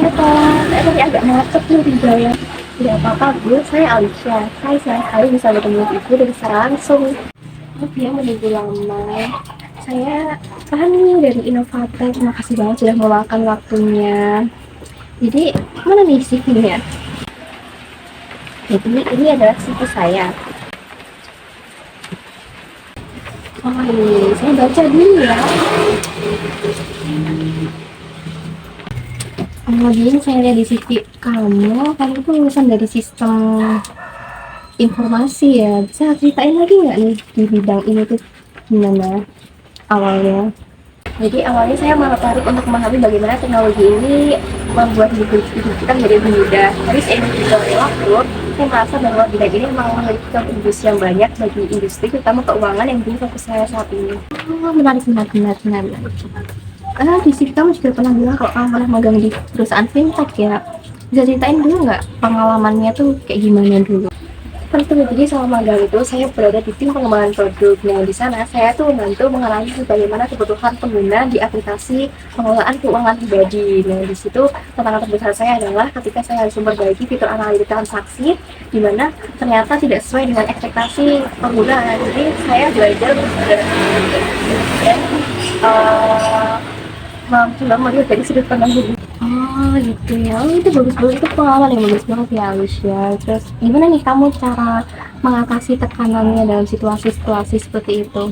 saya telat, saya tadi agak macet nih di jalan. Tidak apa-apa Bu, saya Alicia. Saya senang sekali bisa bertemu Ibu dan secara langsung. Maaf ya menunggu lama. Saya Fani dari Inovator. Terima kasih banget sudah meluangkan waktunya. Jadi mana nih CV-nya? Jadi ini adalah CV saya. Oh ini saya baca dulu ya. Kemudian saya lihat di CV kamu tuh lulusan dari sistem informasi ya. Bisa ceritain lagi nggak nih di bidang ini tuh gimana awalnya? Jadi awalnya saya malah tertarik untuk memahami bagaimana teknologi ini membuat hidup kita menjadi lebih mudah. Tapi seiring berjalannya waktu, saya merasa bahwa bidang ini memang memiliki kontribusi yang banyak bagi industri, terutama keuangan yang menjadi fokus saya saat ini. Oh, menarik. Di sini kamu juga pernah bilang kalau kamu pernah magang di perusahaan fintech ya. Bisa ceritain dulu nggak pengalamannya tuh kayak gimana dulu? Tentu, jadi selama magang itu saya berada di tim pengembangan produk. Nah, di sana saya tuh membantu menganalisis bagaimana kebutuhan pengguna di aplikasi pengelolaan keuangan pribadi. Nah, di situ tantangan terbesar saya adalah ketika saya harus memperbaiki fitur analitik transaksi, di mana ternyata tidak sesuai dengan ekspektasi pengguna. Jadi saya belajar dan coba melihat dari sudut pandang hidup. Oh gitu ya, oh, itu bagus banget, itu pengalaman yang bagus banget ya Alicia. Terus gimana nih kamu cara mengatasi tekanannya dalam situasi-situasi seperti itu?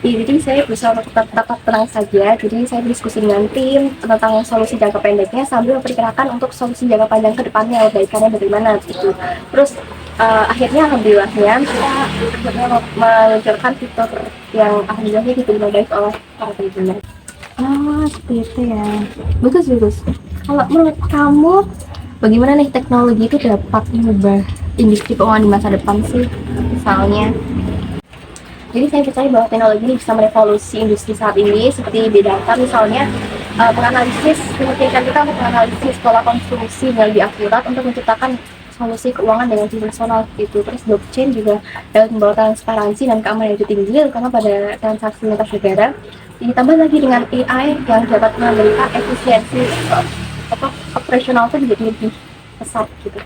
Ya, jadi saya berusaha untuk tetap tenang saja. Jadi saya diskusi dengan tim tentang solusi jangka pendeknya sambil memperkirakan untuk solusi jangka panjang ke depannya, perbaikannya bagaimana gitu. Terus akhirnya alhamdulillahnya kita akhirnya meluncurkan fitur yang alhamdulillahnya diterima baik oleh para pengguna. Oh, seperti itu ya. Bagus. Kalau menurut kamu, bagaimana nih teknologi itu dapat mengubah industri keuangan di masa depan sih? Misalnya, jadi saya percaya bahwa teknologi ini bisa merevolusi industri saat ini, seperti big data misalnya, menganalisis, memungkinkan kita untuk menganalisis pola konsumsi yang lebih akurat untuk menciptakan solusi keuangan dengan personal gitu. Terus blockchain juga dapat membawa transparansi dan keamanan yang tinggi, terutama pada transaksi lintas negara. Ditambah lagi dengan AI yang dapat memberikan efisiensi operasional itu jadi lebih pesat gitu.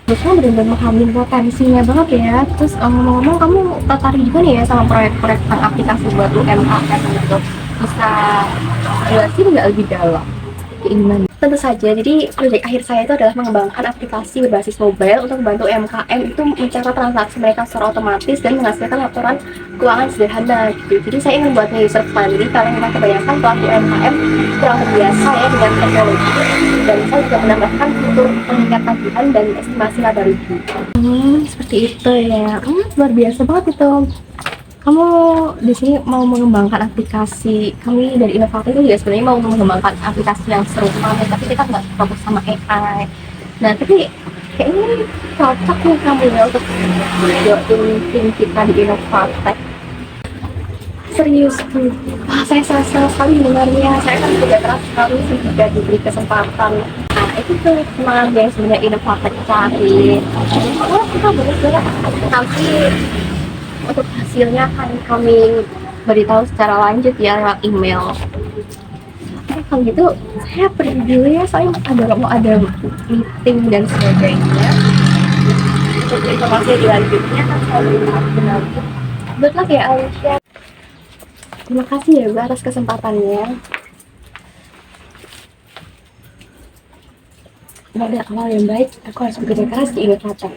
Terus kamu benar-benar memahami potensinya banget ya. Terus ngomong-ngomong, kamu tertarik juga nih ya sama proyek-proyek aplikasi buat UMKM gitu. Bisa jelasin nggak lebih dalam keinginan? Tentu saja, jadi proyek akhir saya itu adalah mengembangkan aplikasi berbasis mobile untuk membantu UMKM itu mencatat transaksi mereka secara otomatis dan menghasilkan laporan keuangan sederhana gitu. Jadi saya ingin membuatnya user friendly karena memang kebanyakan pelaku UMKM kurang terbiasa ya dengan teknologi, dan saya juga menambahkan fitur pengingat tagihan dan estimasi laba rugi. Seperti itu ya. Luar biasa banget itu. Kamu di sini mau mengembangkan aplikasi, kami dari Inovator itu juga sebenarnya mau mengembangkan aplikasi yang serupa, tapi kita nggak fokus sama AI. Nah, tapi kayaknya cocok nih kamu ya untuk join tim kita di Inovator. Serius tuh, wah saya senang sekali dengarnya. Saya kan kerja keras sekali sih jika diberi kesempatan. Nah, itu tuh semangat yang sebenarnya Inovator cari. Oh, kita boleh nanti untuk hasilnya akan kami beritahu secara lanjut ya lewat email. Oke, kalau gitu saya pergi dulu ya, soalnya mau ada meeting dan sebagainya. Untuk informasi selanjutnya kan saya beritahu lagi. Good luck ya Alicia. Terima kasih ya Bu atas kesempatannya. Pada awal yang baik, aku harus bekerja keras di Inovator.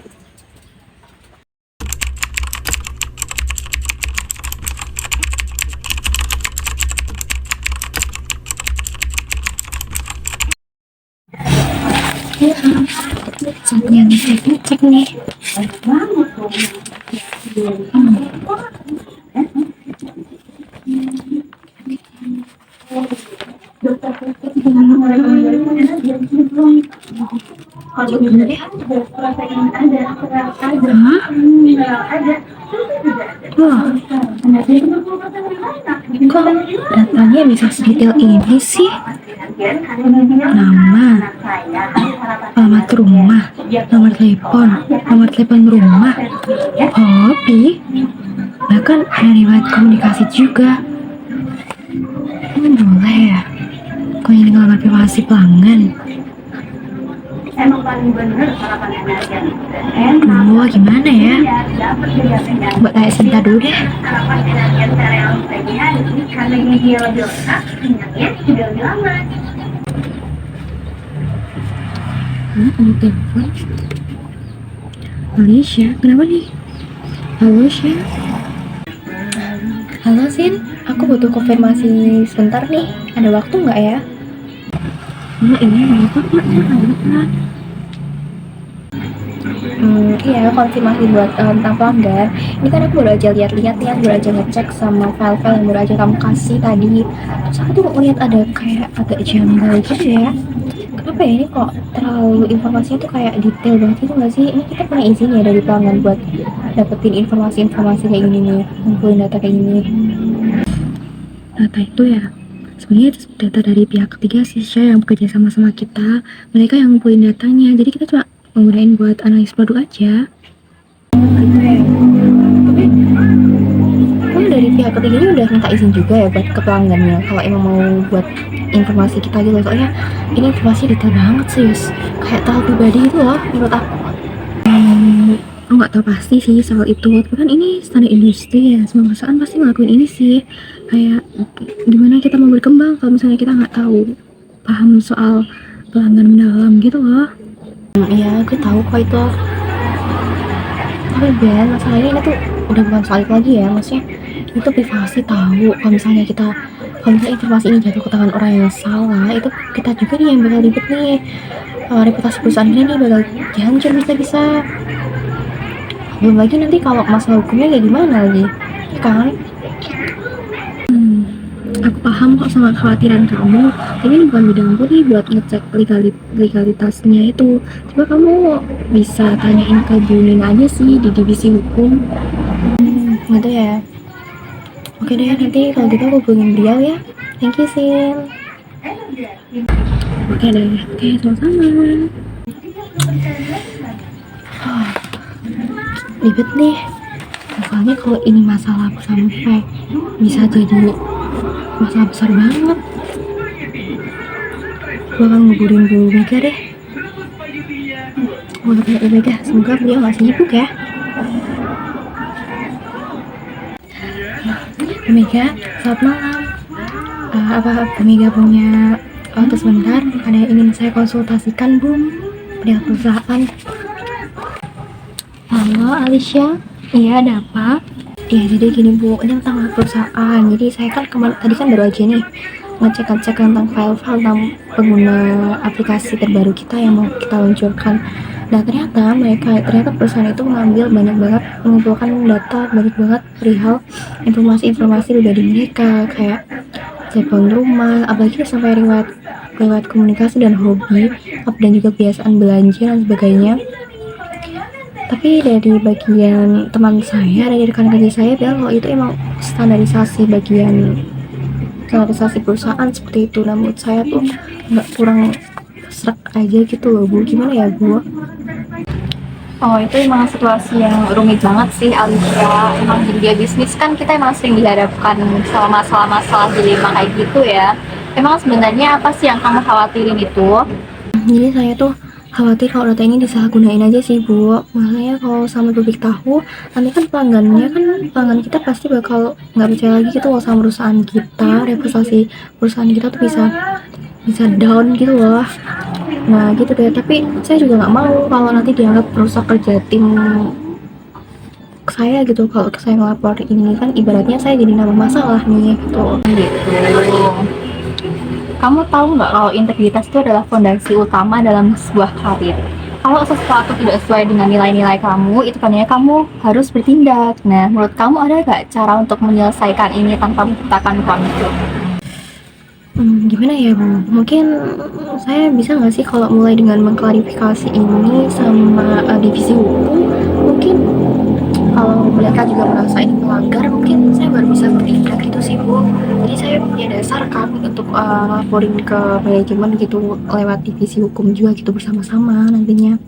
Yang cek nih. Kok datanya bisa sedetail ini sih? Nama, alamat rumah, nomor telepon rumah, hobi, bahkan ada riwayat komunikasi juga. Boleh ya? Kok ini ngelanggar privasi pelanggan? Oh, gimana ya? Coba tanya sebentar dulu deh. Ada telepon. Alicia, kenapa nih? Halo, Sya. Halo Sin, aku butuh konfirmasi sebentar nih. Ada waktu nggak ya? Iya, apa? Iya, konfirmasi buat tentang pelanggan. Ini kan aku baru aja lihat-lihat ya, baru aja ngecek sama file-file yang baru aja kamu kasih tadi. Terus aku tuh ngeliat ada kayak agak janggal gitu ya. Kenapa ya ini kok terlalu informasinya tuh kayak detail banget gitu nggak sih? Ini kita punya izin ya dari pelanggan buat dapetin informasi-informasi kayak gini nih, ngumpulin data kayak gini. Data itu ya, sebenarnya itu data dari pihak ketiga sih, Sya, yang bekerja sama kita. Mereka yang ngumpulin datanya, jadi kita cuma menggunakan buat analis produk aja. Kamu dari pihak ketiga ini udah minta izin juga ya buat ke pelanggannya kalau emang mau buat informasi kita gitu, soalnya ini informasi detail banget sih, kayak terlalu pribadi itu loh menurut aku. Aku nggak tahu pasti sih soal itu, tapi kan ini standar industri ya, semua perusahaan pasti ngelakuin ini sih. Kayak gimana kita mau berkembang kalau misalnya kita nggak tahu paham soal pelanggan mendalam gitu loh. Iya, gue tahu kok itu. Tapi Ben, masalahnya ini tuh udah bukan soal itu lagi ya, maksudnya itu privasi tahu. Kalau misalnya informasi ini jatuh ke tangan orang yang salah, itu kita juga nih yang bakal ribet nih. Reputasi perusahaan ini nih bakal dihancur bisa-bisa. Belum lagi nanti kalau masalah hukumnya kayak gimana lagi, ya kan? Aku paham kok sama kekhawatiran kamu, tapi ini bukan bidangku nih buat ngecek legalitasnya itu. Coba kamu bisa tanyain ke Bu Nina aja sih di divisi hukum. Gitu ya. Oke deh, nanti kalau gitu aku hubungin beliau ya. Thank you, Sin. Oke deh, oke, sama-sama. Ribet nih. Soalnya kalau ini masalah sampai bisa jadi masalah besar banget. Gue akan nguburin Bu Mega deh. Gue udah Bu Mega, semoga beliau gak sibuk ya. Bu Mega, selamat malam. Apa Bu Mega punya waktu sebentar? Ada yang ingin saya konsultasikan, Bu, dari perusahaan. Halo Alicia, iya ada apa? Ya jadi gini Bu, ini tentang perusahaan. Jadi saya kan tadi kan baru aja nih ngecek tentang file-file tentang pengguna aplikasi terbaru kita yang mau kita luncurkan. Nah ternyata perusahaan itu mengumpulkan data banyak banget perihal informasi-informasi pribadi mereka, kayak telepon rumah, apalagi sampai riwayat komunikasi dan hobi, dan juga kebiasaan belanja dan sebagainya. Tapi dari bagian teman saya, dari rekan kerja saya bilang kalau itu emang standarisasi perusahaan seperti itu. Nah menurut saya tuh nggak, kurang serak aja gitu loh Bu. Gimana ya Bu? Oh itu emang situasi yang rumit banget sih Alicia. Emang di dunia bisnis kan kita emang sering dihadapkan sama masalah-masalah dilema kayak gitu ya. Emang sebenarnya apa sih yang kamu khawatirin itu? Jadi saya tuh khawatir kalau data ini disalahgunain aja sih Bu. Makanya kalau sama publik tahu, nanti kan pelanggan kita pasti bakal nggak percaya lagi gitu loh sama perusahaan kita. Reputasi perusahaan kita tuh bisa down gitu loh. Nah gitu deh, tapi saya juga nggak mau kalau nanti dianggap merusak kerja tim saya gitu. Kalau saya ngelapor ini kan ibaratnya saya jadi nambah masalah nih gitu. Kamu tahu nggak kalau integritas itu adalah fondasi utama dalam sebuah karir. Kalau sesuatu tidak sesuai dengan nilai-nilai kamu, itu tandanya kamu harus bertindak. Nah, menurut kamu ada nggak cara untuk menyelesaikan ini tanpa menciptakan konflik? Gimana ya Bu? Mungkin saya bisa nggak sih kalau mulai dengan mengklarifikasi ini sama divisi hukum? Mungkin kalau mereka juga merasa ini melanggar, mungkin saya baru bisa bertindak gitu sih Bu. Jadi saya punya dasar kan untuk laporin ke manajemen gitu lewat divisi hukum juga gitu bersama-sama nantinya.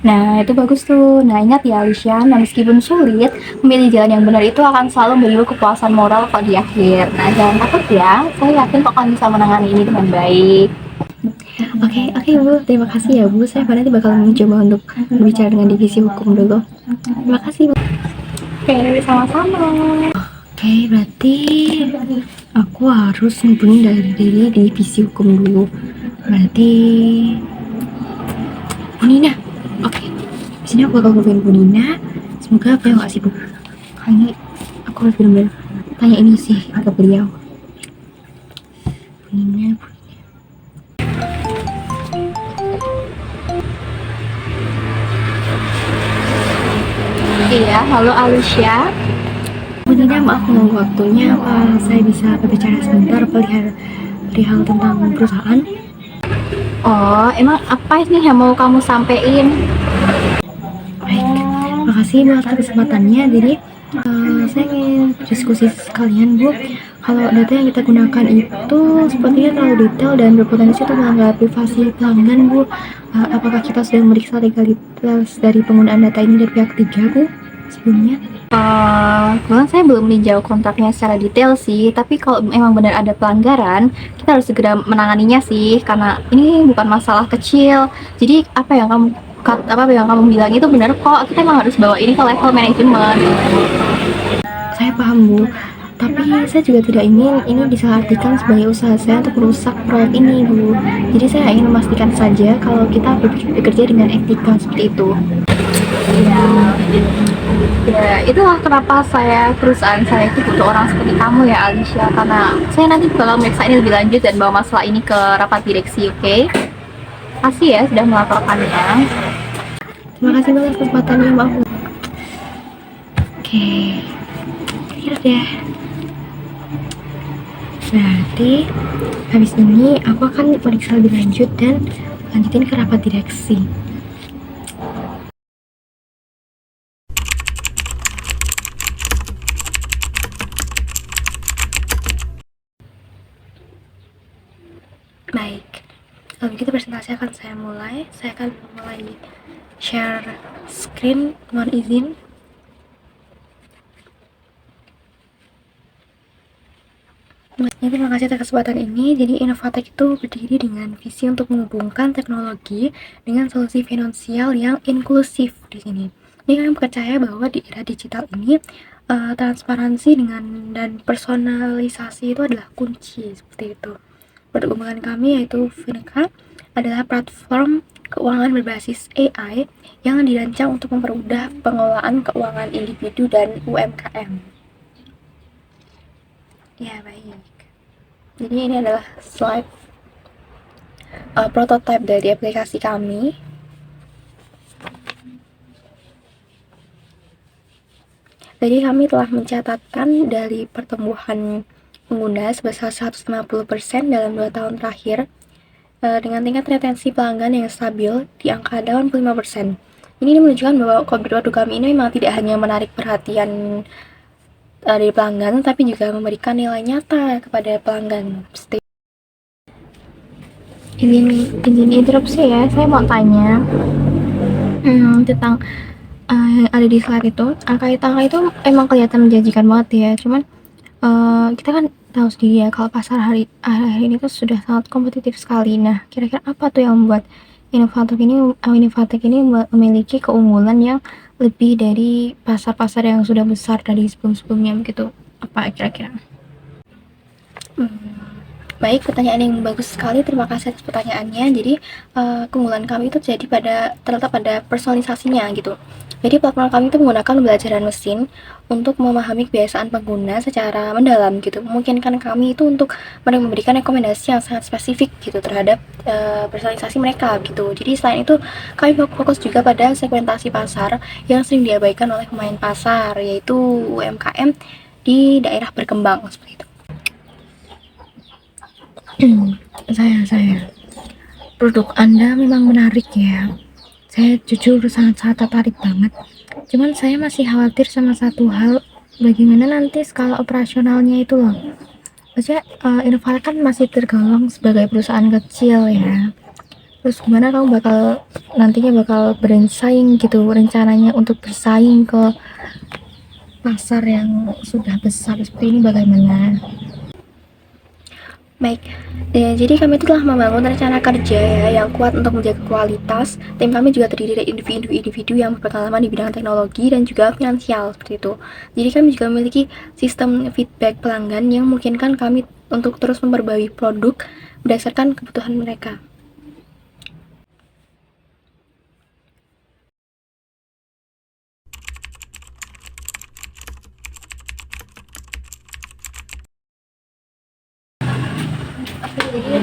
Nah, itu bagus tuh. Nah, ingat ya, Alicia, nah meskipun sulit, memilih jalan yang benar itu akan selalu memberi kepuasan moral kok di akhir. Nah, jangan takut ya. Saya yakin kok kamu bisa menangani ini dengan baik. Oke, oke Bu, terima kasih ya Bu. Saya nanti bakal mencoba untuk berbicara dengan divisi hukum dulu. Terima kasih Bu. Oke, sama-sama. Oke, berarti aku harus hubungin dari divisi hukum dulu. Berarti Bu Nina. Oke, di sini aku bakal hubungin Bu Nina. Semoga beliau nggak sibuk. Kali aku harus benar-benar tanya ini sih ke beliau. Bu Nina, Bu. Iya, halo Alicia. Bu Nina, maaf menunggu waktunya. Apa saya bisa berbicara sebentar perihal tentang perusahaan? Oh, emang apa ini yang mau kamu sampein? Baik, makasih Bu atas kesempatannya. Jadi saya ingin diskusi sekalian Bu. Kalau data yang kita gunakan itu sepertinya terlalu detail dan berpotensi untuk melanggar privasi pelanggan Bu. Apakah kita sudah memeriksa legalitas dari penggunaan data ini dari pihak ketiga Bu sebelumnya? Kebetulan saya belum meninjau kontraknya secara detail sih, tapi kalau memang benar ada pelanggaran, kita harus segera menanganinya sih, karena ini bukan masalah kecil. Jadi apa yang kamu bilang itu benar kok. Kita emang harus bawa ini ke level manajemen. Saya paham Bu, tapi saya juga tidak ingin ini disalahartikan sebagai usaha saya untuk merusak proyek ini Bu. Jadi saya ingin memastikan saja kalau kita bekerja dengan etika seperti itu. Ya, itulah kenapa perusahaan saya itu butuh orang seperti kamu ya, Alicia, karena saya nanti bakal meriksa ini lebih lanjut dan bawa masalah ini ke rapat direksi, oke? Makasih ya sudah melaporkannya. Terima kasih banget kesempatannya, maaf. Oke, clear deh. Berarti habis ini aku akan periksa lebih lanjut dan lanjutin ke rapat direksi. Baik, kalau begitu presentasi akan saya mulai. Saya akan mulai share screen, mohon izin. Terima kasih atas kesempatan ini. Jadi Innovatech itu berdiri dengan visi untuk menghubungkan teknologi dengan solusi finansial yang inklusif di sini. Ini kami percaya bahwa di era digital ini transparansi dan personalisasi itu adalah kunci seperti itu. Produk unggulan kami yaitu Finca adalah platform keuangan berbasis AI yang dirancang untuk mempermudah pengelolaan keuangan individu dan UMKM. Ya, baik. Jadi ini adalah slide prototipe dari aplikasi kami. Jadi kami telah mencatatkan dari pertumbuhan pengguna sebesar 150% dalam 2 tahun terakhir dengan tingkat retensi pelanggan yang stabil di angka 85%. Ini menunjukkan bahwa produk kami ini memang tidak hanya menarik perhatian dari pelanggan, tapi juga memberikan nilai nyata kepada pelanggan. Izin interupsi ya, saya mau tanya tentang yang ada di slide itu. Angka itu emang kelihatan menjanjikan banget ya, cuman kita kan tahu sendiri ya kalau pasar hari ini tuh sudah sangat kompetitif sekali. Nah, kira-kira apa tuh yang membuat Innovatech ini memiliki keunggulan yang lebih dari pasar-pasar yang sudah besar dari sebelum-sebelumnya begitu? Apa kira-kira? Baik, pertanyaan yang bagus sekali. Terima kasih atas pertanyaannya. Jadi keunggulan kami itu terletak pada personalisasinya gitu. Jadi platform kami itu menggunakan pembelajaran mesin untuk memahami kebiasaan pengguna secara mendalam gitu. Memungkinkan kami itu untuk memberikan rekomendasi yang sangat spesifik gitu terhadap personalisasi mereka gitu. Jadi selain itu kami fokus juga pada segmentasi pasar yang sering diabaikan oleh pemain pasar, yaitu UMKM di daerah berkembang seperti itu. Saya produk Anda memang menarik ya. Saya jujur sangat tertarik banget. Cuman saya masih khawatir sama satu hal, bagaimana nanti skala operasionalnya itu loh. Maksudnya Innovatech kan masih tergolong sebagai perusahaan kecil ya. Terus gimana kamu nantinya bakal bersaing gitu, rencananya untuk bersaing ke pasar yang sudah besar seperti ini bagaimana? Baik, jadi kami telah membangun rencana kerja ya yang kuat untuk menjaga kualitas. Tim kami juga terdiri dari individu-individu yang berpengalaman di bidang teknologi dan juga finansial seperti itu. Jadi kami juga memiliki sistem feedback pelanggan yang memungkinkan kami untuk terus memperbaiki produk berdasarkan kebutuhan mereka. Jadi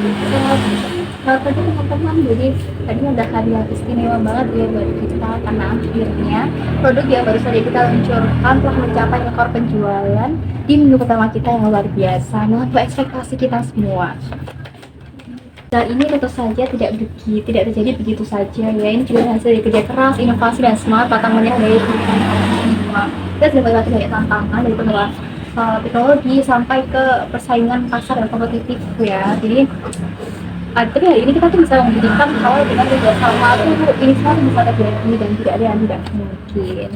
tadi teman-teman, jadi tadi udah hari yang istimewa banget ya buat kita karena akhirnya produk yang baru saja kita luncurkan telah mencapai rekor penjualan di minggu pertama kita yang luar biasa, melampaui ekspektasi kita semua. Dan ini tentu saja tidak terjadi begitu saja ya. Ini juga hasil dari kerja keras, inovasi dan semangat patang menyerah dari kita semua. Kita sudah melewati banyak tantangan dari pengelolaan teknologi sampai ke persaingan pasar yang kompetitif ya. Jadi tapi hari ini kita tuh bisa membuktikan kalau dengan kerjasama tuh ini semua bisa terjadi dan tidak ada yang tidak mungkin.